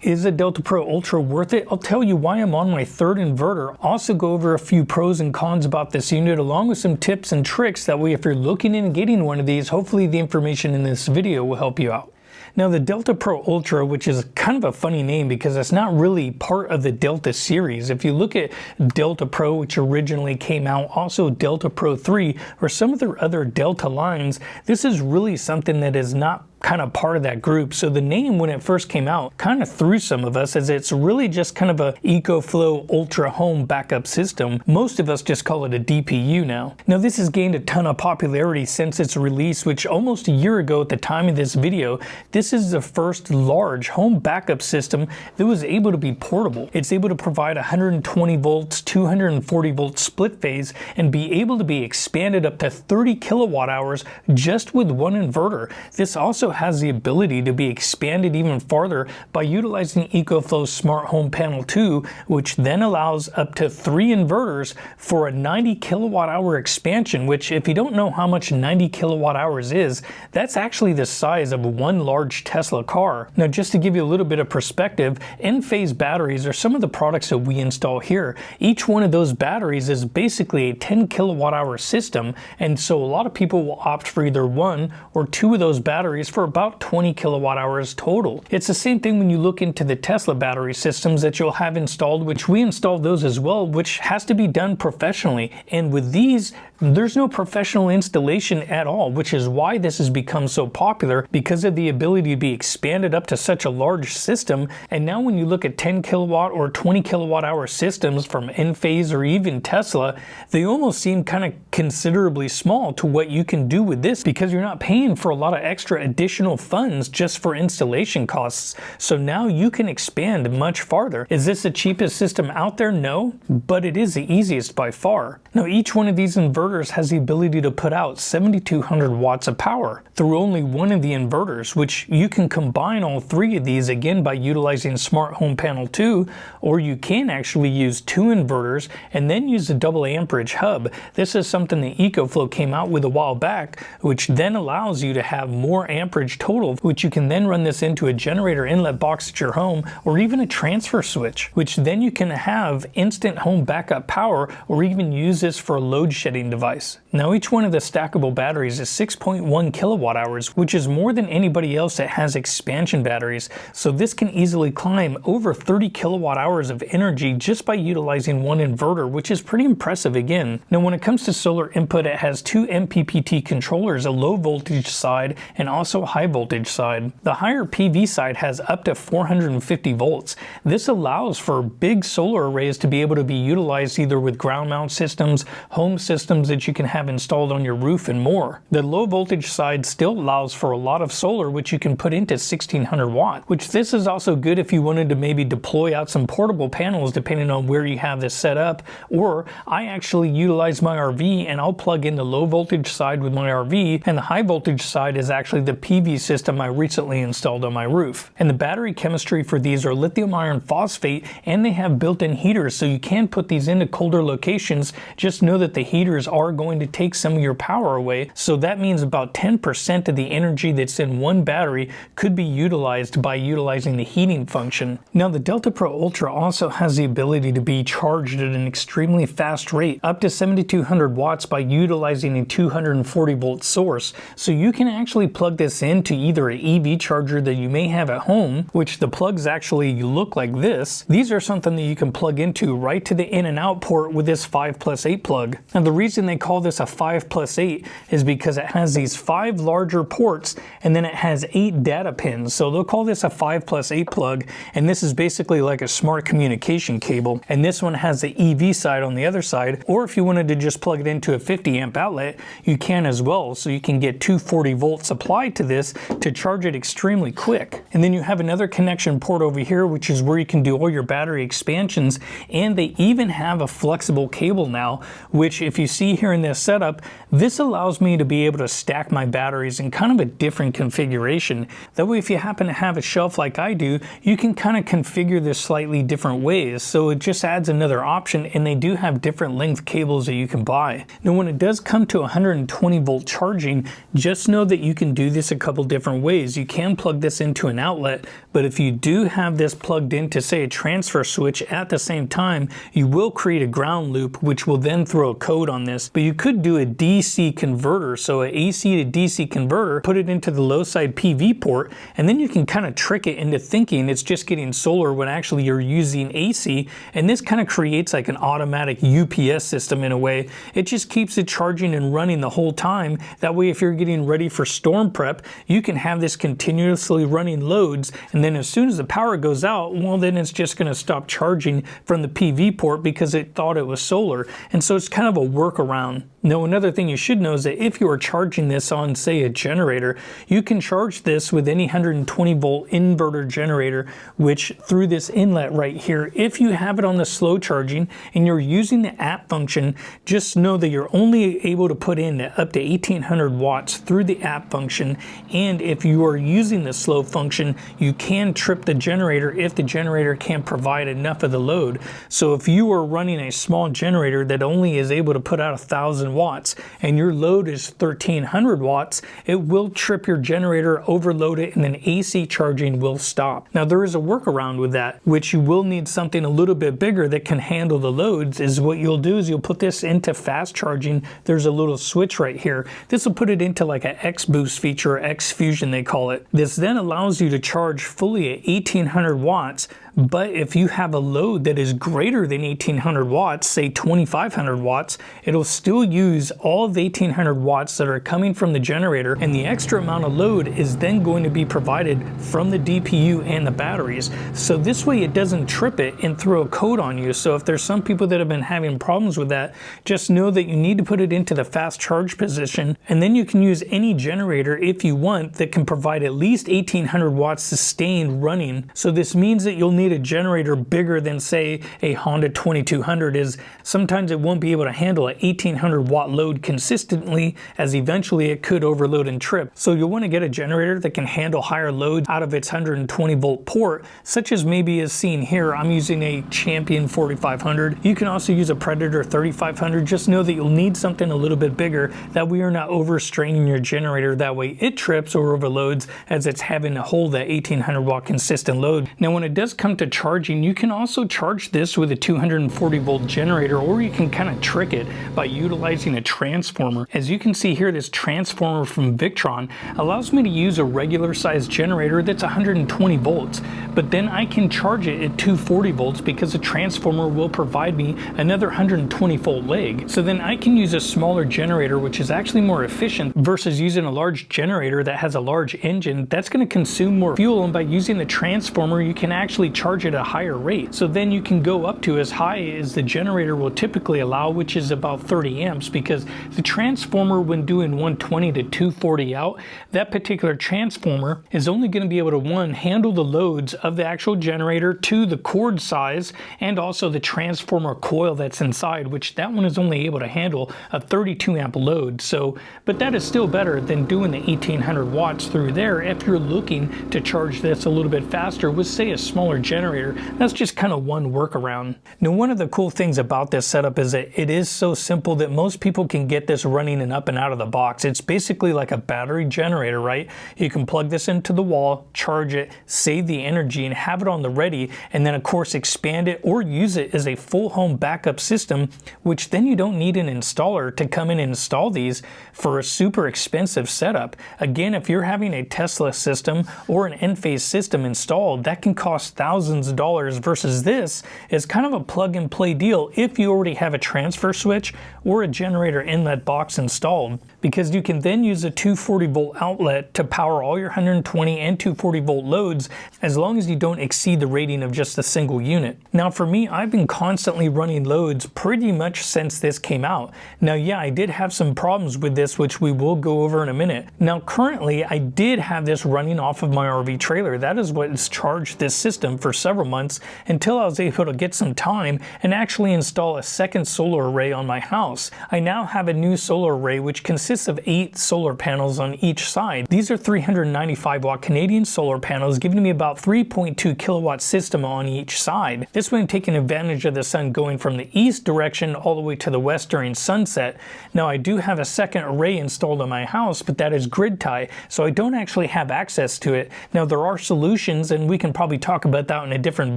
Is a Delta Pro Ultra worth it? I'll tell you why I'm on my third inverter. Also go over a few pros and cons about this unit along with some tips and tricks. That way if you're looking into getting one of these, hopefully the information in this video will help you out. Now the Delta Pro Ultra, which is kind of a funny name because it's not really part of the Delta series. If you look at Delta Pro, which originally came out, also Delta Pro 3, or some of their other Delta lines, this is really something that is not kind of part of that group. So the name, when it first came out, kind of threw some of us, as it's really just kind of a EcoFlow Ultra home backup system. Most of us just call it a DPU now. Now this has gained a ton of popularity since its release, which almost a year ago at the time of this video, this is the first large home backup system that was able to be portable. It's able to provide 120 volts, 240 volts split phase, and be able to be expanded up to 30 kilowatt hours just with one inverter. This also has the ability to be expanded even farther by utilizing EcoFlow's Smart Home Panel 2, which then allows up to 3 inverters for a 90 kilowatt hour expansion, which if you don't know how much 90 kilowatt hours is, that's actually the size of one large Tesla car. Now just to give you a little bit of perspective, Enphase batteries are some of the products that we install here. Each one of those batteries is basically a 10 kilowatt hour system, and so a lot of people will opt for either 1 or 2 of those batteries for about 20 kilowatt hours total. It's the same thing when you look into the Tesla battery systems that you'll have installed, which we installed those as well, which has to be done professionally. And with these, there's no professional installation at all, which is why this has become so popular, because of the ability to be expanded up to such a large system. And now when you look at 10 kilowatt or 20 kilowatt hour systems from Enphase or even Tesla, they almost seem kind of considerably small to what you can do with this, because you're not paying for a lot of extra additional funds just for installation costs. So now you can expand much farther. Is this the cheapest system out there? No, but it is the easiest by far. Now each one of these inverters has the ability to put out 7,200 watts of power through only one of the inverters, which you can combine all 3 of these again by utilizing Smart Home Panel 2, or you can actually use 2 inverters and then use a double amperage hub. This is something that EcoFlow came out with a while back, which then allows you to have more amperage total, which you can then run this into a generator inlet box at your home, or even a transfer switch, which then you can have instant home backup power, or even use this for a load shedding device. Now each one of the stackable batteries is 6.1 kilowatt hours, which is more than anybody else that has expansion batteries. So this can easily climb over 30 kilowatt hours of energy just by utilizing one inverter, which is pretty impressive again. Now when it comes to solar input, it has 2 MPPT controllers, a low voltage side and also a high voltage side. The higher PV side has up to 450 volts. This allows for big solar arrays to be able to be utilized either with ground mount systems, home systems that you can have installed on your roof, and more. The low voltage side still allows for a lot of solar, which you can put into 1600 watt, which this is also good if you wanted to maybe deploy out some portable panels depending on where you have this set up. Or I actually utilize my RV and I'll plug in the low voltage side with my RV, and the high voltage side is actually the PV system I recently installed on my roof. And the battery chemistry for these are lithium iron phosphate, and they have built-in heaters, so you can put these into colder locations. Just know that the heaters are going to take some of your power away, so that means about 10% of the energy that's in one battery could be utilized by utilizing the heating function. Now the Delta Pro Ultra also has the ability to be charged at an extremely fast rate, up to 7,200 watts, by utilizing a 240 volt source. So you can actually plug this into either an EV charger that you may have at home, which the plugs actually look like this. These are something that you can plug into right to the in and out port with this 5+8 plug. And the reason they call this a 5+8 is because it has these 5 larger ports, and then it has 8 data pins. So they'll call this a 5+8 plug, and this is basically like a smart communication cable. And this one has the EV side on the other side, or if you wanted to just plug it into a 50 amp outlet, you can as well. So you can get 240 volts applied to this to charge it extremely quick. And then you have another connection port over here, which is where you can do all your battery expansions, and they even have a flexible cable now, which if you see here in this setup, this allows me to be able to stack my batteries in kind of a different configuration. That way if you happen to have a shelf like I do, you can kind of configure this slightly different ways, so it just adds another option, and they do have different length cables that you can buy. Now when it does come to 120 volt charging, just know that you can do this couple different ways. You can plug this into an outlet, but if you do have this plugged into, say, a transfer switch at the same time, you will create a ground loop, which will then throw a code on this. But you could do a DC converter, so an AC to DC converter, put it into the low side PV port, and then you can kind of trick it into thinking it's just getting solar when actually you're using AC, and this kind of creates like an automatic UPS system in a way. It just keeps it charging and running the whole time. That way, if you're getting ready for storm prep, you can have this continuously running loads, and then as soon as the power goes out, well, then it's just going to stop charging from the PV port because it thought it was solar. And so it's kind of a workaround. Now, another thing you should know is that if you are charging this on, say, a generator, you can charge this with any 120 volt inverter generator, which through this inlet right here, if you have it on the slow charging and you're using the app function, just know that you're only able to put in up to 1800 watts through the app function. And if you are using the slow function, you can trip the generator if the generator can't provide enough of the load. So if you are running a small generator that only is able to put out 1000 watts and your load is 1300 watts, it will trip your generator, overload it, and then AC charging will stop. Now, there is a workaround with that, which you will need something a little bit bigger that can handle the loads. Is what you'll do is you'll put this into fast charging. There's a little switch right here. This will put it into like an X boost feature, or X fusion they call it. This then allows you to charge fully at 1800 watts. But if you have a load that is greater than 1800 watts, say 2500 watts, it'll still use all of the 1800 watts that are coming from the generator, and the extra amount of load is then going to be provided from the DPU and the batteries. So this way it doesn't trip it and throw a code on you. So if there's some people that have been having problems with that, just know that you need to put it into the fast charge position, and then you can use any generator if you want that can provide at least 1800 watts sustained running. So this means that you'll need a generator bigger than, say, a Honda 2200 is. Sometimes it won't be able to handle an 1800 watt load consistently, as eventually it could overload and trip. So you'll want to get a generator that can handle higher loads out of its 120 volt port, such as maybe as seen here. I'm using a Champion 4500. You can also use a Predator 3500. Just know that you'll need something a little bit bigger, that we are not overstraining your generator. That way it trips or overloads as it's having to hold that 1800 watt consistent load. Now, when it does come to charging, you can also charge this with a 240 volt generator, or you can kind of trick it by utilizing a transformer. As you can see here, this transformer from Victron allows me to use a regular size generator that's 120 volts, but then I can charge it at 240 volts because the transformer will provide me another 120 volt leg. So then I can use a smaller generator, which is actually more efficient versus using a large generator that has a large engine that's going to consume more fuel. And by using the transformer, you can actually charge it at a higher rate. So then you can go up to as high as the generator will typically allow, which is about 30 amps, because the transformer, when doing 120 to 240 out, that particular transformer is only going to be able to, one, handle the loads of the actual generator, two, the cord size, and also the transformer coil that's inside, which that one is only able to handle a 32 amp load. So, but that is still better than doing the 1800 watts through there if you're looking to charge this a little bit faster with, say, a smaller generator. That's just kind of one workaround. Now, one of the cool things about this setup is that it is so simple that most people can get this running and up and out of the box. It's basically like a battery generator, right? You can plug this into the wall, charge it, save the energy, and have it on the ready, and then of course expand it or use it as a full home backup system, which then you don't need an installer to come in and install these for a super expensive setup. Again, if you're having a Tesla system or an Enphase system installed, that can cost thousands of dollars, versus this is kind of a plug and play deal if you already have a transfer switch or a generator inlet box installed, because you can then use a 240 volt outlet to power all your 120 and 240 volt loads, as long as you don't exceed the rating of just a single unit. Now, for me, I've been constantly running loads pretty much since this came out. Now, yeah, I did have some problems with this, which we will go over in a minute. Now, currently, I did have this running off of my RV trailer. That is what has charged this system for for several months until I was able to get some time and actually install a second solar array on my house. I now have a new solar array which consists of 8 solar panels on each side. These are 395 watt Canadian solar panels, giving me about 3.2 kilowatt system on each side. This way I'm taking advantage of the sun going from the east direction all the way to the west during sunset. Now I do have a second array installed on my house, but that is grid tie, so I don't actually have access to it. Now there are solutions, and we can probably talk about that in a different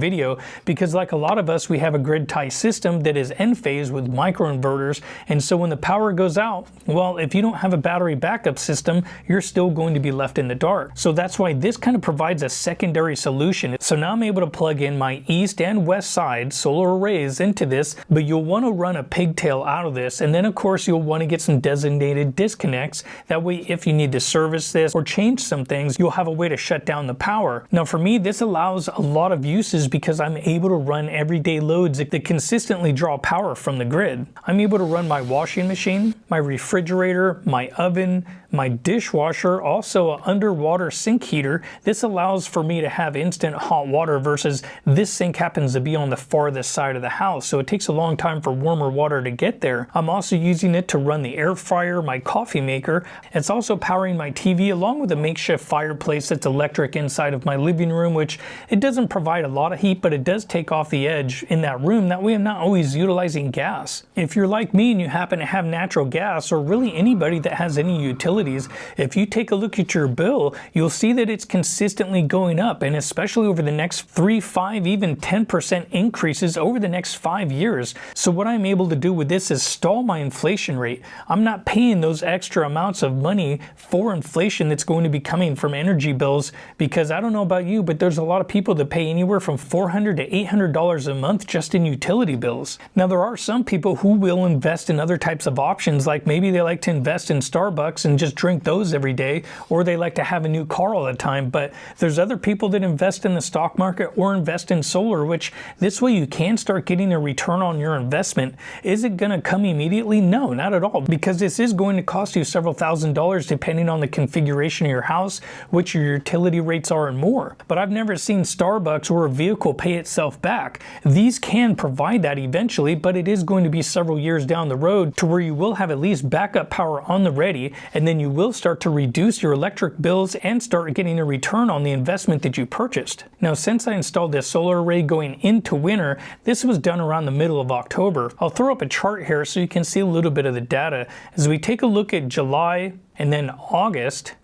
video, because like a lot of us, we have a grid tie system that is end phase with microinverters, and so when the power goes out, well, if you don't have a battery backup system, you're still going to be left in the dark. So that's why this kind of provides a secondary solution. So now I'm able to plug in my east and west side solar arrays into this, but you'll want to run a pigtail out of this, and then of course you'll want to get some designated disconnects. That way if you need to service this or change some things, you'll have a way to shut down the power. Now for me, this allows a lot of uses because I'm able to run everyday loads that consistently draw power from the grid. I'm able to run my washing machine, my refrigerator, my oven, my dishwasher, also an underwater sink heater. This allows for me to have instant hot water versus this sink happens to be on the farthest side of the house, so it takes a long time for warmer water to get there. I'm also using it to run the air fryer, my coffee maker. It's also powering my TV along with a makeshift fireplace that's electric inside of my living room, which it doesn't provide a lot of heat, but it does take off the edge in that room. That way I'm not always utilizing gas. If you're like me and you happen to have natural gas, or really anybody that has any utilities, if you take a look at your bill, you'll see that it's consistently going up, and especially over the next 3, 5, even 10% increases over the next 5 years. So what I'm able to do with this is stall my inflation rate. I'm not paying those extra amounts of money for inflation that's going to be coming from energy bills, because I don't know about you, but there's a lot of people that pay anywhere from $400 to $800 a month just in utility bills. Now there are some people who will invest in other types of options, like maybe they like to invest in Starbucks and just drink those every day, or they like to have a new car all the time. But there's other people that invest in the stock market or invest in solar, which this way you can start getting a return on your investment. Is it going to come immediately? No, not at all, because this is going to cost you several $1,000s depending on the configuration of your house, which your utility rates are, and more. But I've never seen Starbucks or a vehicle pay itself back. These can provide that eventually, but it is going to be several years down the road to where you will have at least backup power on the ready, and then you will start to reduce your electric bills and start getting a return on the investment that you purchased. Now, since I installed this solar array going into winter, this was done around the middle of October. I'll throw up a chart here so you can see a little bit of the data. As we take a look at July and then August,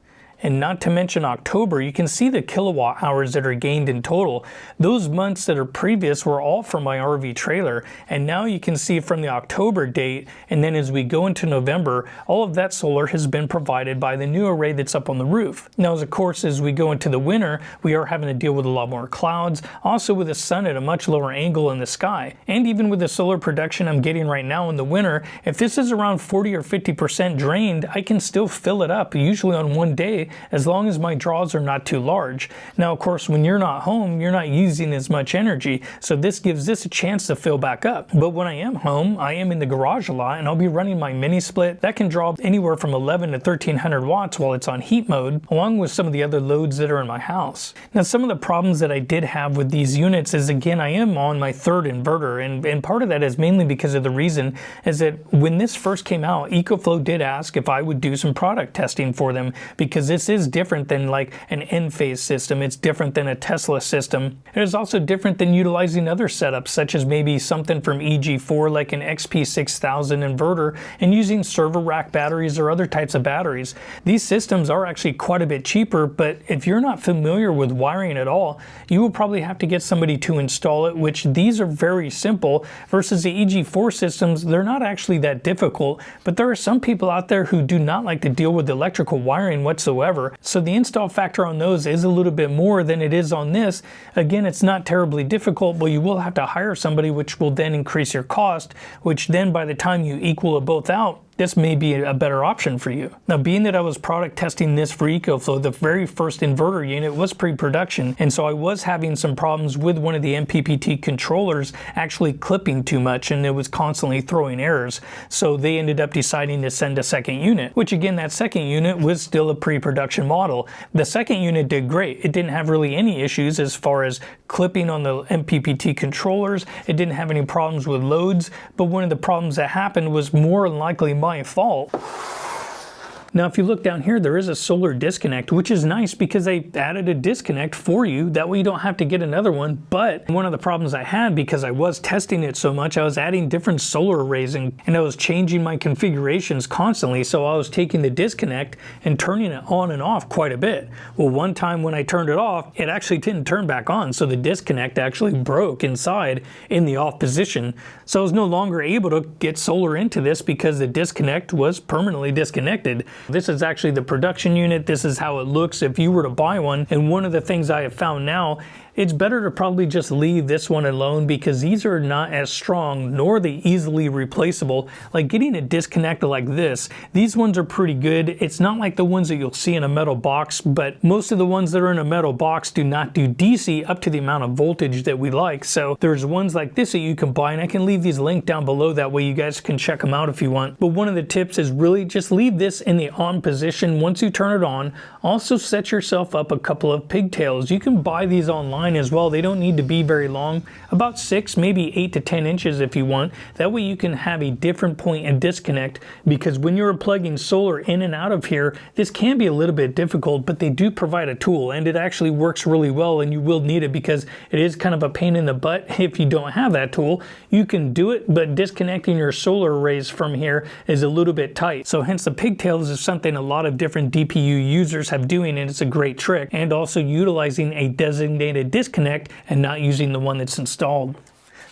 and not to mention October, you can see the kilowatt hours that are gained in total. Those months that are previous were all from my RV trailer, and now you can see from the October date, and then as we go into November, all of that solar has been provided by the new array that's up on the roof. Now, of course, as we go into the winter, we are having to deal with a lot more clouds, also with the sun at a much lower angle in the sky. And even with the solar production I'm getting right now in the winter, if this is around 40 or 50% drained, I can still fill it up, usually on one day, as long as my draws are not too large. Now, of course, when you're not home, you're not using as much energy, so this gives this a chance to fill back up. But when I am home, I am in the garage a lot, and I'll be running my mini split. That can draw anywhere from 11 to 1300 watts while it's on heat mode, along with some of the other loads that are in my house. Now, some of the problems that I did have with these units is, again, I am on my third inverter, and part of that is mainly because of the reason is that when this first came out, EcoFlow did ask if I would do some product testing for them, because this is different than like an end-phase system. It's different than a Tesla system. It is also different than utilizing other setups, such as maybe something from EG4 like an XP6000 inverter and using server rack batteries or other types of batteries. These systems are actually quite a bit cheaper, but if you're not familiar with wiring at all, you will probably have to get somebody to install it, which these are very simple, versus the EG4 systems. They're not actually that difficult, but there are some people out there who do not like to deal with electrical wiring whatsoever. So the install factor on those is a little bit more than it is on this. Again, it's not terribly difficult, but you will have to hire somebody, which will then increase your cost, which then by the time you equal it both out, this may be a better option for you. Now, being that I was product testing this for ECOFLOW, the very first inverter unit was pre-production, and so I was having some problems with one of the MPPT controllers actually clipping too much, and it was constantly throwing errors. So they ended up deciding to send a second unit, which again, that second unit was still a pre-production model. The second unit did great. It didn't have really any issues as far as clipping on the MPPT controllers. It didn't have any problems with loads, but one of the problems that happened was more than likely my fault. Now, if you look down here, there is a solar disconnect, which is nice because they added a disconnect for you. That way you don't have to get another one. But one of the problems I had, because I was testing it so much, I was adding different solar arrays and I was changing my configurations constantly. So I was taking the disconnect and turning it on and off quite a bit. Well, one time when I turned it off, it actually didn't turn back on. So the disconnect actually broke inside in the off position. So I was no longer able to get solar into this because the disconnect was permanently disconnected. This is actually the production unit. This is how it looks if you were to buy one. And one of the things I have found now, it's better to probably just leave this one alone because these are not as strong nor are they easily replaceable. Like getting a disconnect like this, these ones are pretty good. It's not like the ones that you'll see in a metal box, but most of the ones that are in a metal box do not do DC up to the amount of voltage that we like. So there's ones like this that you can buy, and I can leave these linked down below. That way you guys can check them out if you want. But one of the tips is really just leave this in the on position once you turn it on. Also set yourself up a couple of pigtails. You can buy these online as well. They don't need to be very long, about 6, maybe 8 to 10 inches if you want. That way you can have a different point and disconnect, because when you're plugging solar in and out of here, this can be a little bit difficult, but they do provide a tool and it actually works really well, and you will need it because it is kind of a pain in the butt if you don't have that tool. You can do it, but disconnecting your solar arrays from here is a little bit tight. So hence the pigtails is something a lot of different DPU users have doing, and it's a great trick. And also utilizing a designated disconnect and not using the one that's installed.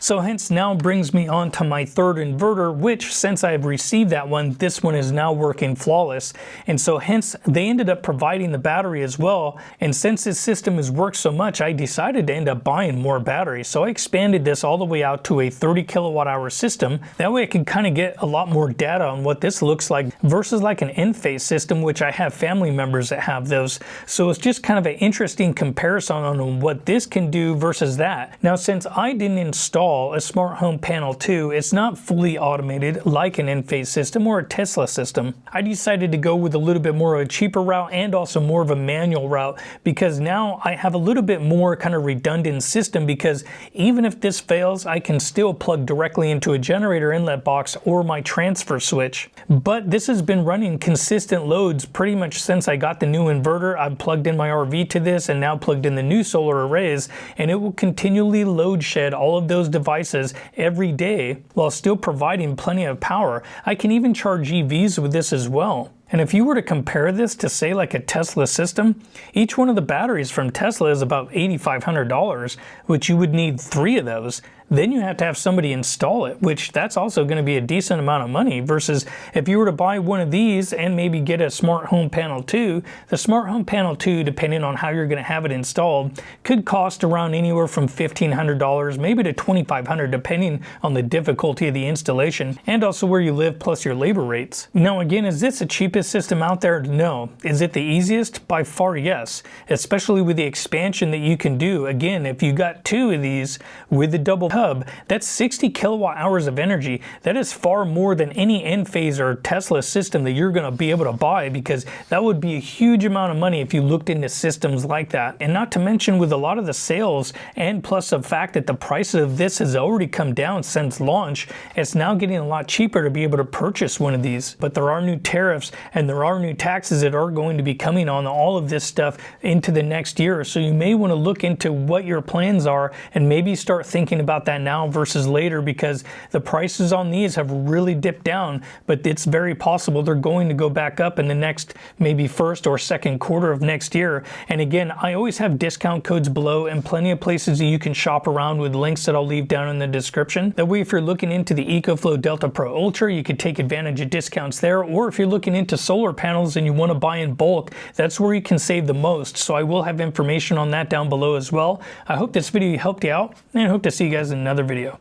So hence now brings me on to my third inverter, which since I've received that one, this one is now working flawless. And so hence they ended up providing the battery as well. And since this system has worked so much, I decided to end up buying more batteries. So I expanded this all the way out to a 30 kilowatt hour system. That way I can kind of get a lot more data on what this looks like versus like an Enphase system, which I have family members that have those. So it's just kind of an interesting comparison on what this can do versus that. Now, since I didn't install a smart home panel 2, it's not fully automated like an Enphase system or a Tesla system. I decided to go with a little bit more of a cheaper route and also more of a manual route, because now I have a little bit more kind of redundant system, because even if this fails, I can still plug directly into a generator inlet box or my transfer switch. But this has been running consistent loads pretty much since I got the new inverter. I've plugged in my RV to this and now plugged in the new solar arrays, and it will continually load shed all of those devices every day while still providing plenty of power. I can even charge EVs with this as well. And if you were to compare this to say like a Tesla system, each one of the batteries from Tesla is about $8,500, which you would need 3 of those. Then you have to have somebody install it, which that's also going to be a decent amount of money, versus if you were to buy one of these and maybe get a smart home panel 2, the smart home panel 2, depending on how you're going to have it installed, could cost around anywhere from $1,500 maybe to $2,500, depending on the difficulty of the installation and also where you live plus your labor rates. Now again, is this the cheapest system out there? No. Is it the easiest? By far, yes. Especially with the expansion that you can do. Again, if you got 2 of these with the double hub, that's 60 kilowatt hours of energy. That is far more than any Enphase or Tesla system that you're going to be able to buy, because that would be a huge amount of money if you looked into systems like that. And not to mention with a lot of the sales, and plus the fact that the price of this has already come down since launch, it's now getting a lot cheaper to be able to purchase one of these. But there are new tariffs and there are new taxes that are going to be coming on all of this stuff into the next year. So you may want to look into what your plans are and maybe start thinking about that now versus later, because the prices on these have really dipped down, but it's very possible they're going to go back up in the next maybe first or second quarter of next year. And again, I always have discount codes below and plenty of places that you can shop around with links that I'll leave down in the description. That way, if you're looking into the EcoFlow Delta Pro Ultra, you could take advantage of discounts there, or if you're looking into solar panels and you want to buy in bulk, that's where you can save the most. So I will have information on that down below as well. I hope this video helped you out, and I hope to see you guys in another video.